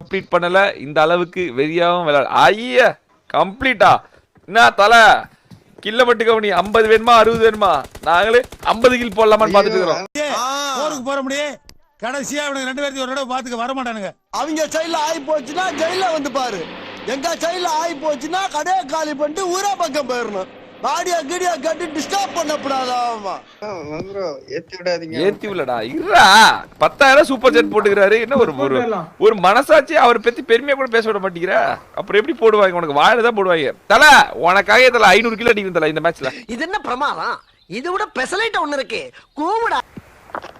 Complete பண்ணல இந்த அளவுக்கு வெறியாவும் விளையாட ஐயா கம்ப்ளீட்டா என்ன தலை கில்ல மட்டும் கவனி 50 வேணுமா 60 வேணுமா நாங்களே 50 கில் போடலாமான்னு பாத்துட்டு இருக்கோம் ஊருக்கு போற முடியே கடைசியா அவனுக்கு 2 பேருக்கு ஒரு தடவை பாத்துக்க வர மாட்டானுங்க அவங்க சைடுல ஆயி போச்சுன்னா ஜெயில வந்து பாரு எங்க சைடுல ஆயி போச்சுன்னா கடையை காலி பண்ணிட்டு ஊரா பக்கம் போயிடணும் பாடியா கீடியா கட்டி டிஸ்டர்ப் பண்ணப்படாதாமா ஏத்தி விடடா இருடா 10,000 சூப்பர் செட் போட்டுக்கிறாரு என்ன ஒரு மனசாட்சி அவரை பத்தி பெருமையா கூட பேச விட மாட்டேங்கிற அப்புறம் எப்படி போடுவாங்க உனக்கு வாயில்தான் போடுவாங்க தல உனக்காக தல 500 கிலோ அடிக்கும் தல இந்த மேட்ச்ல இது என்ன பிரமாதம் இது விட பெசலைட் ஒண்ணு இருக்கு கூவுடா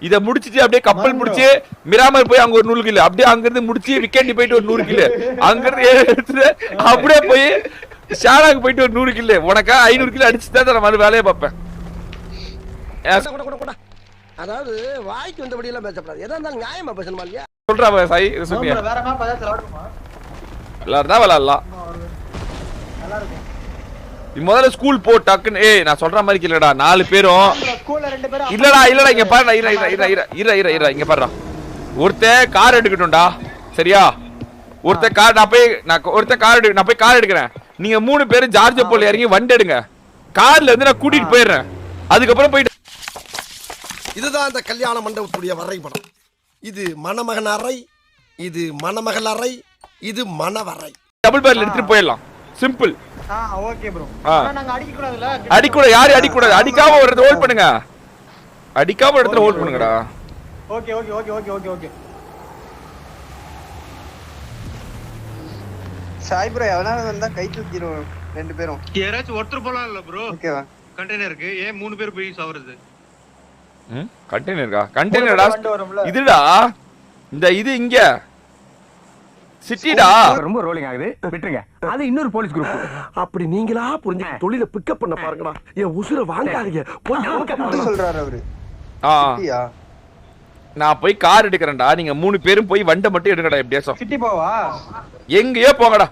இத முடிச்சிட்டு அப்படியே கப்பல் முடிச்சு மிராமர் போய் அங்க ஒரு 100 கிலோ அப்படியே அங்க இருந்து முடிச்சு விக்கெண்டி போயிட்டு ஒரு 100 கிலோ அங்க இருந்து எடுத்து அப்படியே போய் ஷாலாக்கு போயிட்டு ஒரு 100 கிலோ உனக்கா 500 கிலோ அடிச்சுதான் நான் மறு வேலையை பார்ப்பேன் அதாவது வாய்க்கு வந்தபடி எல்லாம் பேசப்படாது எதா இருந்தாலும் நியாயமா பேசணுமா இல்லையா சொல்றா சாய் சுமியா வேற மேப் ஏதாவது விளையாடுமா எல்லாரும் தான் விளையாடலாம் நல்லா இருக்கும் முதல்ல ஸ்கூல் போ டக்குன்னு ஏய் நான் சொல்ற மாதிரி இல்லடா 4 பேரும் ஸ்கூல்ல 2 பேரும் இல்லடா இங்க பாருடா இர இங்க பாருடா ஒருத்தன் கார் எடுக்கட்டும்டா சரியா ஒருத்தன் கார் நான் போய் கார் எடுக்கிறேன் நீங்க 3 பேரும் ஜார்ஜ் போல இறங்கி வண்டி எடுங்க கார்ல இருந்து நான் கூட்டிட்டு போயிடுறேன் அதுக்கப்புறம் போயிட்டு இதுதான் அந்த கல்யாண மண்டபத்துடைய வரைபடம் இது மணமகன் அறை இது மணமகள் அறை இது மணவறை டபுள் பேர்ல எடுத்துட்டு போயிடலாம் சிம்பிள் ஓகே ப்ரோ நாங்க அடிக்க கூடாதுல அடிக்க கூடாது யாரும் அடிக்க கூடாது அடிக்காம ஒரு இடத்துல ஹோல்ட் பண்ணுங்க அடிக்காம ஒரு இடத்துல ஹோல்ட் பண்ணுங்கடா ஓகே சாய் ப்ரோ எவனால வந்தா கை தூக்கிடுவோம் 2 பேரும் யாராச்சும் ஒருத்தர் போலாம் இல்ல ப்ரோ ஓகேவா கண்டெய்னருக்கு ஏன் 3 பேர் போய் சாவறது கண்டெய்னரா கண்டெய்னரடா இதுடா இந்த இது இங்க சிட்டிடா ரொம்ப ரோலிங் ஆகுது விட்டுருங்க அது இன்னொரு போலீஸ் குரூப் அப்படி நீங்களா புரிஞ்சு தொழில பிக்கப் பண்ண பாருங்கடா என் உசுர வாங்காதீங்க சொல்றாரு அவரு நான் போய் கார் எடுக்கிறேன்டா நீங்க 3 பேரும் போய் வண்ட மட்டும் எடுங்கடா எப்படியாச்சும் சிட்டி போவா எங்கேயோ போங்கடா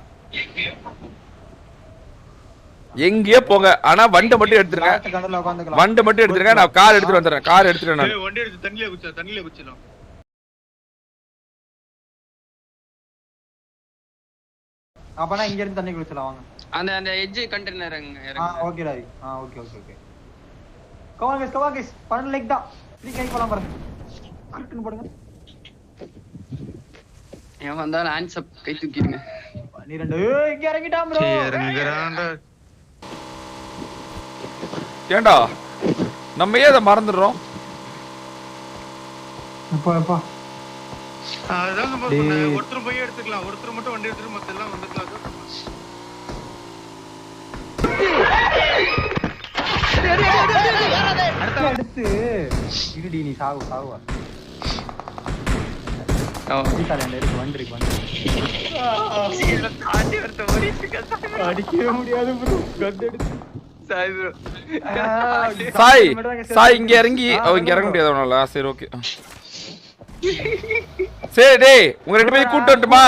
எங்கேயோ போங்க ஆனா வண்ட மட்டும் எடுத்துருங்க வண்ட மட்டும் எடுத்துருங்க நான் கார் எடுத்துட்டு வந்துடுறேன் கார் எடுத்துட்டு நான் வண்டி எடுத்து தண்ணில குச்சிடலாம் அப்பனா இங்க இருந்து தண்ணி குடிச்சலாம் வாங்க அந்த எட்ஜ் கண்டெய்னர் இறங்க ஓகே ராவி ஓகே கவாங்கஸ் பண்ண லைக் தான் ஃப்ரீ கை போலாம் பாருங்க கிரிக்கெட் போடுங்க ஏன் வந்தால ஹேண்ட்ஸ் அப் கை தூக்கிடுங்க நீ ரெண்டு இங்க இறங்கிட்டான் ப்ரோ இறங்குறான்டா ஏண்டா நம்ம ஏன் அதை மறந்துடுறோம் அப்பா அதான் நம்ம சொன்னேன் ஒருத்தர் போய் எடுத்துக்கலாம் ஒருத்தர் மட்டும் வண்டி எடுத்துட்டு மத்த எல்லாம் வந்துக்கலாம் அடுத்து இருடி நீ சாவுவா அடிக்கவே முடியாது ப்ரோ கன் எடுத்து சாய் இங்க இறங்கி இங்க இறங்க முடியாது அவனால சரி ஓகே சரி டேய் உங்க 2 பேரும் கூட்டி வரட்டுமா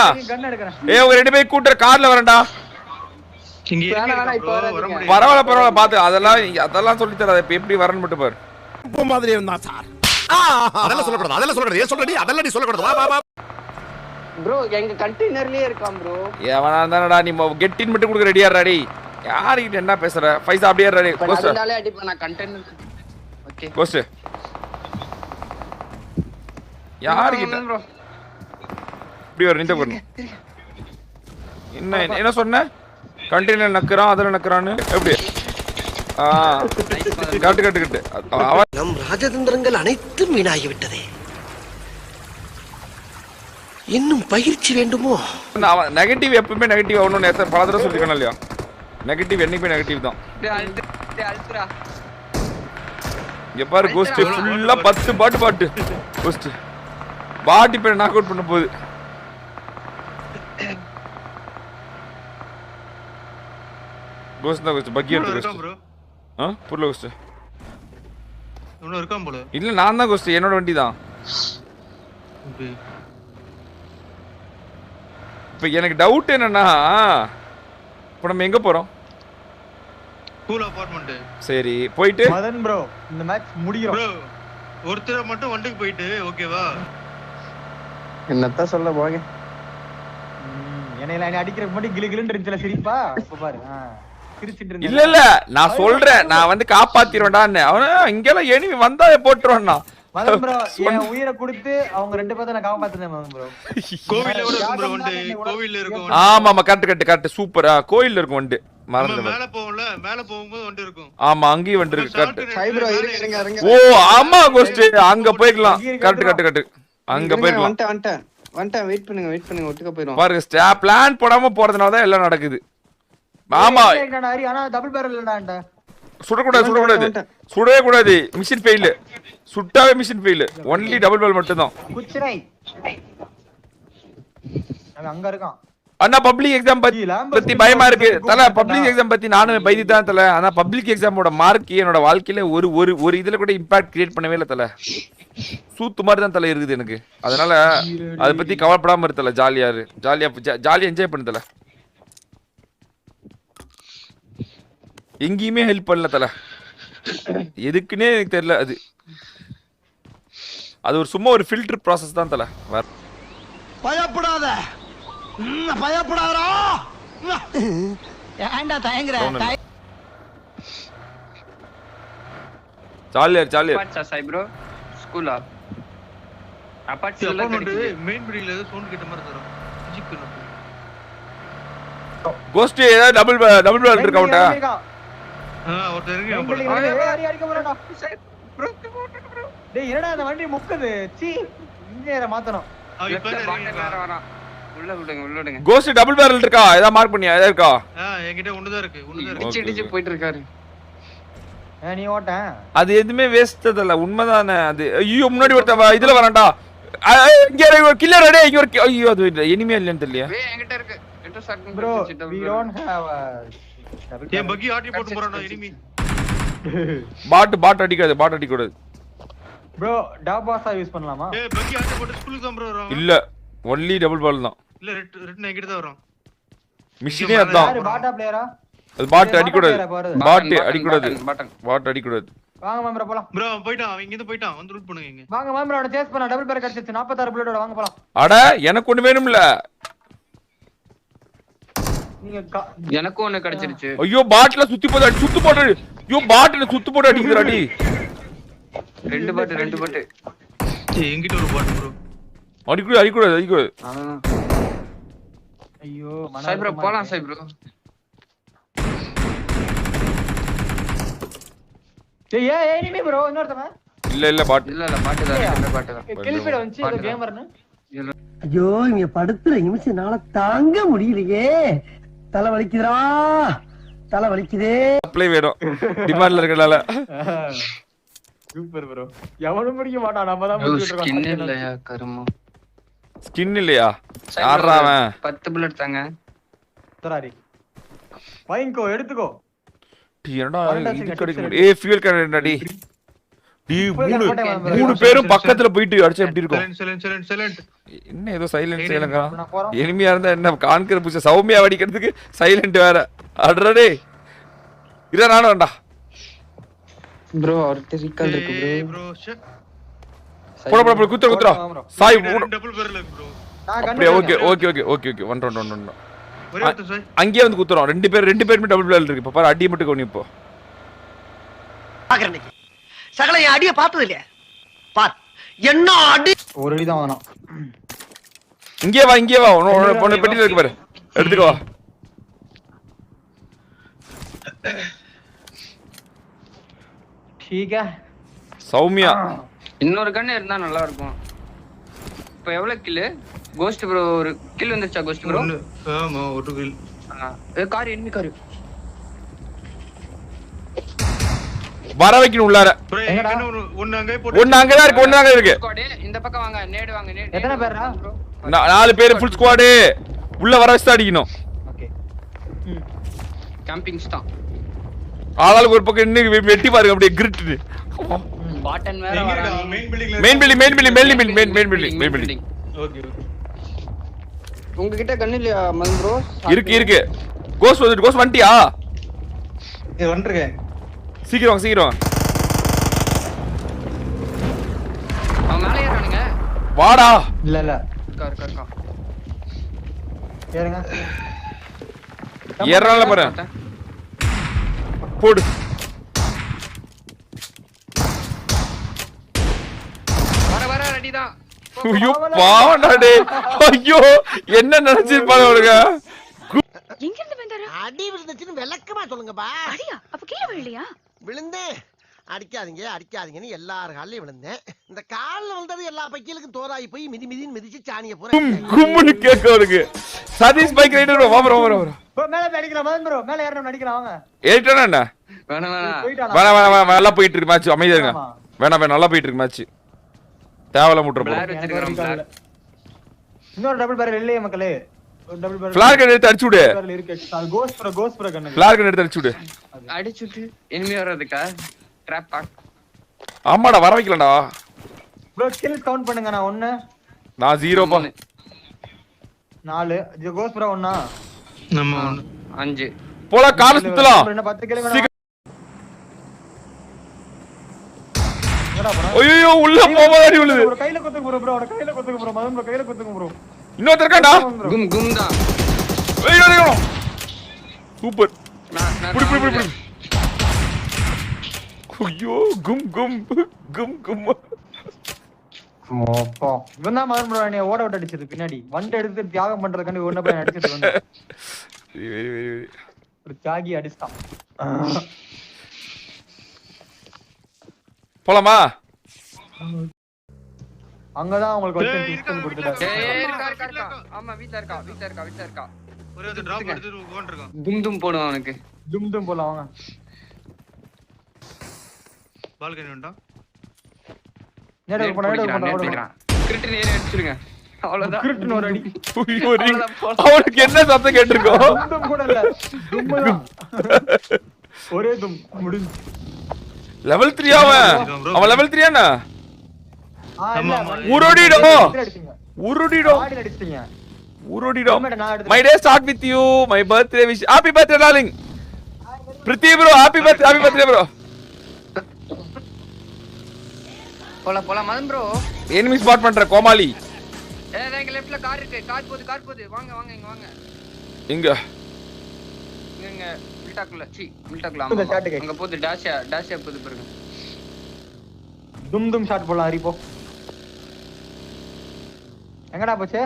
ஏய் உங்க 2 பேரும் கூட்டற கார்ல வரேன்டா பரவாயில்ல பாத்து அதெல்லாம் சொல்லி தராத இப்ப எப்படி வரணும் மட்டும் பாரு இப்போ மாதிரி இருந்தா சார் அதெல்லாம் சொல்லக்கூடாது ஏன் சொல்றடி அதெல்லாம் நீ சொல்லக்கூடாது வா ப்ரோ எங்க கண்டெய்னர்லயே இருக்கான் ப்ரோ எவனா இருந்தானடா நீ கெட்டின் மட்டும் குடுக்க ரெடியா ரெடி யார்கிட்ட என்ன பேசுற பைசா அப்படியே ரெடி கோஸ்ட் அதனால அடிப்பேன் நான் கண்டெய்னர் ஓகே கோஸ்ட் யார்கிட்ட ப்ரோ இப்படி ஒரு நிந்த பண்ணு என்ன சொன்ன கண்டெய்னர் நக்கறான் அதல நக்கறானு எப்படி கட்டு நம் ராஜதந்திரங்கள் அனைத்தும் வீணாகி விட்டதே இன்னும் பயிற்சி வேண்டுமோ நெகட்டிவ் எப்பவுமே நெகட்டிவ் ஆகணும்னு பல தடவை சொல்லிருக்கேன் இல்லையா நெகட்டிவ் என்னைக்குமே நெகட்டிவ் தான் இங்க பாரு கோஸ்ட் ஃபுல்லா 10 பாட்டு கோஸ்ட் பாட்டி பேர் நாக் அவுட் பண்ண போகுது கோஸ்ட் தான் கோஸ்ட் பக்கி எடுத்து கோஸ்ட் ப்ரோ புரியல கோஸ்ட் இன்னும் இருக்கான் போல இல்ல நான் தான் கோஸ்ட் என்னோட வண்டி தான் இப்ப எனக்கு டவுட் என்னன்னா இப்ப நம்ம எங்க போறோம் ஸ்கூல் அபார்ட்மெண்ட் சரி போயிட்டு மதன் ப்ரோ இந்த மேட்ச் முடியும் ப்ரோ ஒருத்தர் மட்டும் வண்டிக்கு போயிட்டு ஓகேவா என்னத்தான் சொல்ல போங்க என்னைய அடிக்கிறதுக்கு முன்னாடி கிளு கிளுன்னு இருந்துச்சுல சிரிப்பா இப்ப பாரு சிரிச்சிட்டு இருந்தேன். இல்ல இல்ல நான் சொல்றேன், நான் வந்து காப்பாத்திடுவேன்டான்னு. அவன இங்கெல்லாம் எனிமி வந்தா போட்டுருவான்னா. மதன் ப்ரோ என் உயிரை கொடுத்து அவங்க 2 பேரை நான் காப்பாத்துனேன் மதன் ப்ரோ. கோவில்ல கூட இருக்கும் bro வண்டி. கோவில்ல இருக்கும். ஆமா ஆமா கரெக்ட் சூப்பரா. கோயில்ல இருக்கும் வண்டி. மறந்து மேல போவோம்ல, மேல போகும்போது வண்டி இருக்கும். ஆமா அங்கேயும் வண்டி இருக்கு கரெக்ட். சாய் ப்ரோ இருங்க இருங்க ஓ ஆமா கோஸ்ட் அங்க போய்க்கலாம். கரெக்ட் அங்க போய்க்கலாம். வந்துட்டேன் வெயிட் பண்ணுங்க ஒட்டுக்க போயிரும். பாருங்க பிளான் போடாம போறதுனால தான் எல்லாம் நடக்குது. ஆமா ஆனா டபுள் பேரல் இல்லடா. சுடவே கூடாது. Machine fail. சுட்டாவே machine fail. Only double barrel மட்டும் தான். குச்சிரை அவன் அங்க இருக்கான். அண்ணா பப்ளிக் எக்ஸாம் பத்தி பயமா இருக்கு தல. பப்ளிக் எக்ஸாம் பத்தி நானும் பயந்து தான் தல. ஆனா பப்ளிக் எக்ஸாமோட மார்க் என்னோட வாழ்க்கையில ஒரு இதுல கூட இம்பாக்ட் கிரியேட் பண்ணவே இல்ல தல. சூத்து மாதிரி தான் தல இருக்குது எனக்கு. அதனால அதை பத்தி கவலைப்படாம இருத்தல. ஜாலியா என்ஜாய் பண்ணு தல. எங்கேயுமே ஹெல்ப் பண்ணல தல. எதுக்குன்னே எனக்கு தெரியல. அது ஒரு சும்மா ஒரு ஃபில்டர் ப்ராசஸ் தான் தல. பயப்படாத பயப்படாதா ஏன்டா தயங்குற? ஜாலியா அப்பாச்சா சாய் ப்ரோ ஸ்கூலா அப்பாச்சி எல்லாம் அப்பார்ட்மெண்ட் கிடைக்குது. மெயின் பில்டிங்ல ஏதோ சவுண்ட் கேட்ட மாதிரி தரும். ஜிப் கோஸ்ட் ஏதாவது டபுள் பேரல் இருக்கா உன்ட்ட? ஒருத்தர் இறங்கி அடிக்க போறடா. டேய் என்னடா அந்த வண்டி முக்குது. சீ இன்ஜினியரை மாத்தணும். பாட்டு வேற வரான். உள்ள விடுங்க. கோஸ்ட் டபுள் பேரல் இருக்கா? ஏதா மார்க் பண்ணியா? ஏதா இருக்கா? என்கிட்ட ஒண்ணுதான் இருக்கு. இடிச்சு போயிட்டு இருக்காரு. நீ ஓட்ட அது எதுமே வேஸ்ட் இல்ல. உண்மைதானே அது. ஐயோ முன்னாடி ஒருத்த இதுல வரான்டா. இங்க ஒரு கில்லர் ரெடி. இங்க ஒரு ஐயோ அது எனிமே இல்லன்னு தெரியல. என்கிட்ட இருக்கு. என்கிட்ட shotgun bro we don't have a ஏன் பக்கி ஆட்டி போட்டு போறானே எனிமி. பாட் அடிக்கூடாது. bro டாபாஸா யூஸ் பண்ணலாமா? ஏய் பக்கி ஆட்டி போட்டு ஸ்கூலுக்கு தான் bro வரான். இல்ல ஒன்லி டபுள் பால் தான். இல்ல ரெட் என்கிட்ட தான் வரான். மிஷினே அதான். யாரு பாட்டா பிளேயரா? அது பாட் அடிக்கூடாது. பாட் அடிக்கூடாது. வாங்க மாம்ரா போலாம். bro போய்ட்டான். அவன் இங்க இருந்து போய்ட்டான். வந்து ரூட் பண்ணுங்க இங்க. வாங்க மாம்ரா அவனை சேஸ் பண்ணலாம். டபுள் பேர் கிடைச்சிச்சு. 46 புல்லட்டோட வாங்க போலாம். அட எனக்கு ஒண்ணு வேணும்ல. நீங்க எனக்கு ஒண்ணு கிடைச்சிருச்சு. ஐயோ பாட்ல சுத்து போடு. ஐயோ பாட்ல சுத்து போடு அடிக்குதுடா. ரெண்டு பாட்டு. ஏய் என்கிட்ட ஒரு பாட் bro. அடிக்கூடாது. ஐயோ சாய் ப்ரோ போலாம் சாய் ப்ரோ. ஏய் எனிமி bro இன்னொருத்தவன். இல்ல பாட். இல்ல பாட்டு தான். கில்பிட வந்து ஏதோ கேமர்னு. ஐயோ இங்க படுத்துற நிமிஷம்னால தாங்க முடியலையே. தலை வலிக்குதுடா. தலை வலிக்குதே. அப்ளை வேணும். டிமாண்ட்ல இருக்கனால. Super bro. எவனும் முடிக்க மாட்டான். நம்ம தான் முடிச்சிட்டு இருக்கோம். ஸ்கின் இல்லையா கருமோ? ஸ்கின் இல்லையா? யாரா அவன்? 10 புல்லட் தாங்க. சரி. வாங்கிக்கோ எடுத்துக்கோ. என்னடா இது கிடைக்கும். ஏய் ஃபியூல் கேன் என்னடி? மூணு பேரும் பக்கத்துல போயிட்டு அடிச்சா எப்படி இருக்கும்? சைலண்ட். என்ன ஏதோ சைலண்ட் செய்யலங்க. எனிமியா இருந்தா என்ன கான்கர் புஷ சௌமியா அடிக்கிறதுக்கு சைலண்ட் வேற. அடடே. இத நானே வேண்டா. ப்ரோ அவர்ட்ட ரீகால் இருக்கு ப்ரோ. போட குத்துறா. சாய் டபுள் பேரல் இருக்கு ப்ரோ. அப்படியே ஓகே. One round. ஒரே ஒருத்தர் சாய். அங்கேயே வந்து குத்துறோம். ரெண்டு பேருமே டபுள் பேரல் இருக்கு. இப்ப பாரு அடி மட்டும் கவனி இப்போ. பாக்குறேன். சகல என் அடிய பார்த்தது இல்லையா? பார் என்ன அடி. ஒரு அடி தான் வாங்கணும். இங்கே வா. உன்ன பெட்டில இருக்கு பாரு. எடுத்துக்கோ. ठीक है. சௌமியா. இன்னொரு கன் இருந்தா நல்லா இருக்கும். இப்போ எவ்வளவு கில்? கோஸ்ட் ப்ரோ ஒரு கில் வந்துச்சா கோஸ்ட் ப்ரோ? ஆமா ஒரு கில். Car enemy car. வர வைக்கணும் உள்ளார. ஒன்னு அங்க போட்டு. ஒன்னு அங்க தான் இருக்கு. இந்த பக்கம் வாங்க. நேடு வாங்க. எத்தனை பேரா? 4 பேர் ஃபுல் ஸ்குவாட். உள்ள வர வச்சு அடிக்கணும். ஓகே. கேம்பிங்ஸ் தான். ஆளாளுக்கு ஒரு பக்கம் இன்னைக்கு வெட்டி பாருங்க அப்படியே கிரிட். பாட்டன் வேற வராங்க. Main building. ஓகே. உங்ககிட்ட கன் இல்லையா மதன் ப்ரோ? இருக்கு. கோஸ்ட் வந்துட்டியா? வந்துருக்கேன். சீக்கிரம். அவன் மேலே ஏறானுங்க. வாடா. இல்ல கார். ஏறுங்க ஏறல பாரு போடு வர ரெடி தான். ஐயோ பாவம்டா டேய் ஐயோ என்ன நினைச்சிருப்பாங்க அவளுங்க எங்க இருந்து வந்தாரு? அடி விழுந்துச்சுன்னு விளக்கமா சொல்லுங்கப்பா. அடியா? அப்ப கீழ விழலையா? விழுந்தேன். அடிக்காதீங்கன்னு எல்லார் காலையும் விழுந்தேன். இந்த கால்ல விழுந்தது எல்லா பைக்கிலுக்கும் தோராயி போய் மிதின்னு மிதிச்சு சாணிய பூரா கும்முன்னு கேட்க அவளுக்கு. சதீஷ் பைக் ரைடர் வா ப்ரோ மேல அடிக்கலாம் மதன் ப்ரோ மேல ஏறணும் அடிக்கலாம் வாங்க. ஏறிட்டானா என்ன? வேணாம் வேணாம் நல்லா போயிட்டு இருக்கு மேட்ச். அமைதியா இருங்க. வேணாம் நல்லா போயிட்டு இருக்கு மேட்ச். தேவல முட்ற போ. பிளார் வச்சிருக்கான். இன்னொரு டபுள் பேரல் இல்லையே மக்களே. ஒரு டபுள் பேரல் ஃபிளார் கன் எடுத்து அடிச்சு விடு. இருக்கு. கோஸ்ட் ப்ரோ கண்ணு. ஃபிளார் கன் எடுத்து அடிச்சு விடு. அடிச்சுட்டு எனிமி வர்றதுக்கா? ட்ராப் பாக். ஆமாடா வர வைக்கலடா. ப்ரோ ஸ்கில்ஸ் கவுண்ட் பண்ணுங்க. நான் 1 நான் 0 பா. 4 இது கோஸ்ட் ப்ரோ 1 நம்ம 5 போல கார் சுத்தலாம். என்ன 10 கிலோ வேணும். ஐயோ உள்ள போவாடி உள்ளது. ப்ரோ கையில குத்துங்க ப்ரோ கையில குத்துங்க ப்ரோ மதன் ப்ரோ கையில குத்துங்க ப்ரோ. இன்னொருத்தர் இருக்காடா. கும் தான். ஐயோ சூப்பர். நான் புடி. ஐயோ கும். ஓப்பா இவன் தான் மதன் ப்ரோ என்னைய ஓட விட்டு அடிச்சது பின்னாடி. வண்டி எடுத்து தியாகம் பண்றதுக்காண்டி ஒண்ணு போய் அடிச்சிட்டு வந்தேன். வெரி ஒரு தியாகி அடிச்சான். போலாமா? அங்கதான் உங்களுக்கு வந்து டிஸ்கவுண்ட் கொடுத்துட்டாரு. இருக்கா. ஆமா வீட்ல இருக்கா. ஒரே ஒரு டிராப் எடுத்துட்டு உட்கார்ந்திருக்கான். தும் போடுவான் அவனுக்கு. தும் போலாம் வாங்க. பால்கனி வேண்டாம். நேரா போடா. கிரிட் நேரா அடிச்சிருங்க. அவ்வளவுதான். கிரிட் ஒரு அடி. ஐயோ அவனுக்கு என்ன சத்தம் கேட்டிருக்கோம்? தும் கூட இல்ல. தும் தான். ஒரே தும் முடிஞ்சு. லெவல் 3 அவன் லெவல் 3 ஆனா? உருடிடோ. My day start with you. My birthday wish. Happy birthday darling. Priti bro, happy birthday bro. போலாம் மதன் ப்ரோ. enemy spot பண்ற கோமாளி. எங்க லெஃப்ட்ல கார் இருக்கு. கார் போகுது. வாங்க இங்க வாங்க. இங்க மில்டாக்குள்ள அங்க போகுது. டாஷியா போகுது பாருங்க. தும் ஷாட் போலாம் ஹரி போ. எங்கடா போச்சு?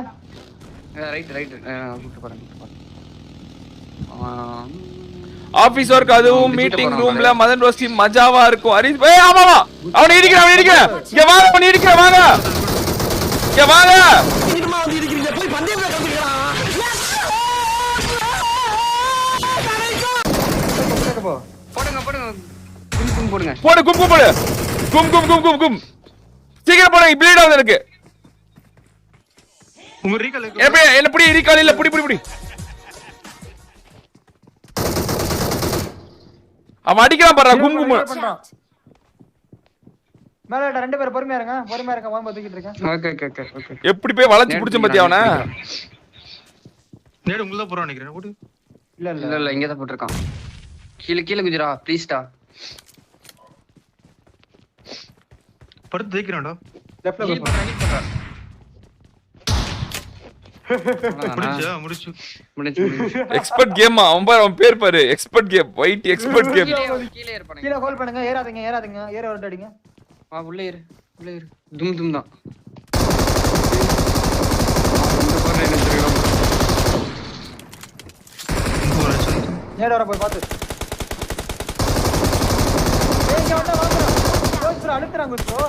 ரைட் கூட்டி பாருங்க. ஆபீஸ் வர்க் அதுவும் மீட்டிங் ரூம்ல மதன் ரோஸ்டி மஜாவா இருக்கும். ஹரி ஏய் ஆமா அவன் இடிக்கிறான். இங்க வாங்க அவன் இடிக்கிறான். இங்க வாங்க. இதுமா வந்து இருக்கீங்க போய் பந்தயத்துல கலந்துக்கலாம். போடுங்க. கும். சீக்கிரம் போடுங்க. ப்ளீட் ஆகுது எனக்கு. உங்க ரீகால் என்ன புடி ரீகால் இல்ல புடி. அவன் அடிக்கிறான் பாரு கும். மேல ரெண்டு பேர் பொறுமையா இருங்க வாங்க தூக்கிட்டு இருக்கேன். ஓகே. எப்படி போய் வளைச்சு புடிச்ச பத்தியா அவன? நேடு உள்ள போறா நினைக்கிறேன். ஓடு. இல்ல இங்க தான் போட்டுருக்கான். கீழ குதிரா ப்ளீஸ்டா. படுத்து தேய்க்கிறான்டா. லெஃப்ட்ல ஹீல் பண்றா. முடிச்சு. எக்ஸ்பர்ட் கேம் அவன் பேர் பாரு. Expert game. White expert game. கீழே இருப்பானே. கீழ ஹோல்ட் பண்ணுங்க. ஏறாதீங்க. ஏற வரட்ட அடிங்க. வா உள்ள ஏறு. தும் தான். நேரா வர போய் பாத்து. ஏங்க வந்தா வாங்க. ப்ரோ அழுத்துறாங்க ப்ரோ.